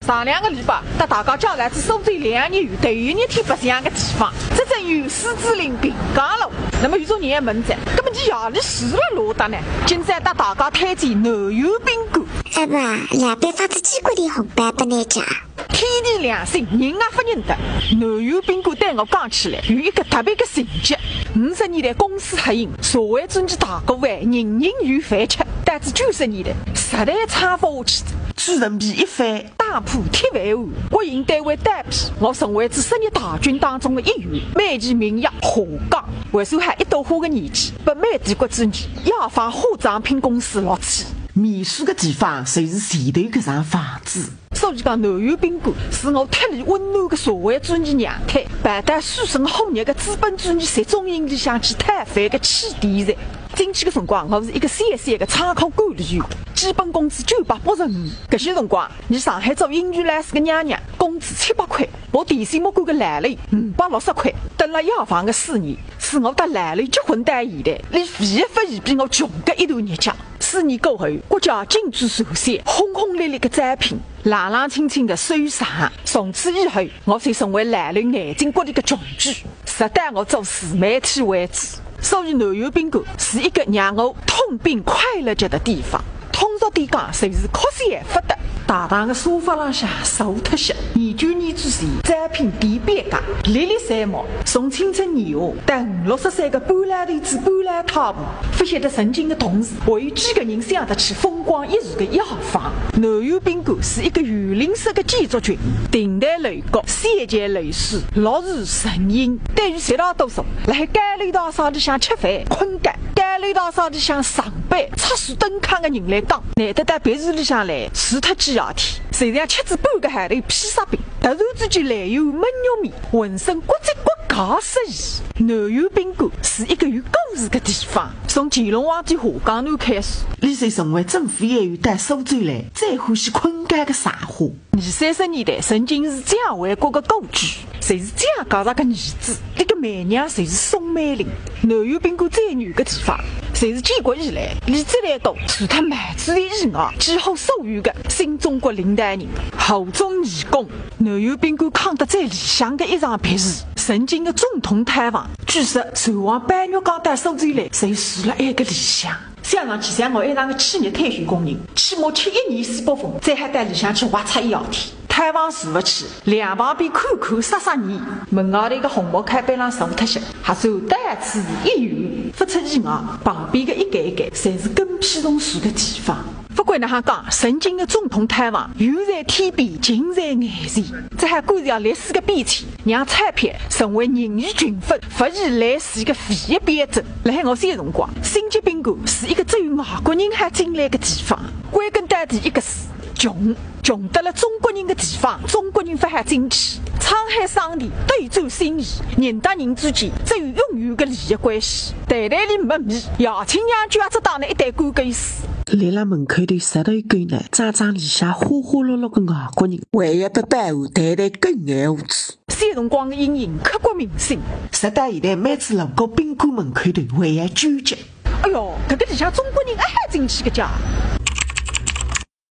上2个礼拜，搭大家家来自苏州2日游，第1日天白相个地方，这在有史之林平江路。那么有种人也问在，那么你哪里住了罗达呢？今朝搭大家推荐南游宾馆。阿爸，老板发出几块的红包给你家。天地良心，人也不认得。南游宾馆对我讲起来有一个特别的成绩。50年代公私合营，社会主义大锅饭，人人有饭吃。但是90年代时代差发下去，主人皮一翻，打破铁饭碗。国营单位单皮，我成为自实业大军当中的一员。美其名曰华岗，为啥还一朵花的年纪，北美帝国主义亚方化妆品公司落起。秘书的地方就是前头搿幢房子。所以讲，南游宾馆是我脱离温暖的社会主义娘胎，办得书生好热的资本主义集中营里向去摊贩的起点站。进去的辰光，我是一个33的仓库管理员，基本工资985。搿些辰光，你上海做英语来是个娘娘，工资700块，我电信木管个兰雷560块。等了药房的4年，是我搭兰雷结婚单以来，连费一发现比我穷的一段日脚。4年过后，国家金猪首选，轰轰烈烈的展品，朗朗清清的收场。从此以后，我才成为兰雷眼睛国里的穷举，直到我做自媒体为止。所以南游宾馆是一个让我痛并快乐着的地方。通俗点讲，就是可惜不得。大堂的沙发浪向坐特些，研究研之前，展品地边价，历历在目。从青春年华到50-60岁的搬来头子搬来踏步，不晓得曾经的同事，还有几个人想得起风光一时的药房。南游宾馆是一个园林式的建筑群，亭台楼阁，3间楼室，落日成荫。对于绝大多数辣海街头大厦里向吃饭困觉，街头大厦里向上班擦树登炕的人来讲，难得到别墅里向来除脱几夜天，随上吃子半个海头披萨饼，突然之间来有焖肉面，浑身骨质骨嘎适意。南游宾馆是一个有故事的地方，从乾隆皇帝下江南开始，你才成为政府演员到苏州来最欢喜困觉的茶花。20-30年代曾经是蒋纬国的故居，谁是蒋家的儿子，这个媚娘谁是宋美龄。南游宾馆最远的地方，谁是建国以来李自来都除他满子的以外，几乎所有的新中国领导人后中义工。南游宾馆看得最理想的一幢别墅，曾经的总统探访，据说船王半月刚到苏州来，才住了一个理想。想上去像我一样的企业退休工人，起码吃1年4百分，再还到里向去挖出1夜天。探访住不起，两旁边看看杀杀你，门外头个红木开板上坐特些，还算单次一游，不出意外，旁边的一间一间，侪是跟屁虫树的地方。不管哪讲，曾经的总统探望，远在天边，近在眼前，这还感谢历史的变迁，让彩票成为人以群分、物以类似的唯一标准。辣海我小辰光，星级宾馆是一个只有外国人还进来的地方，归根到底一个字：穷得了中国人的地方，中国人不还进去。沧海桑田，对走心意，人搭人之间只有永远的利益关系。袋袋里没米，牙亲娘就要只当那一袋干狗屎。来了门口头石头沟呢，张张里向花花落落的外国人，为一不摆话，谈谈更眼下去。小辰光的阴影刻骨铭心，直到现在每次路过宾馆门口头，还要纠结。哎哟，这个里向中国人还进去个家。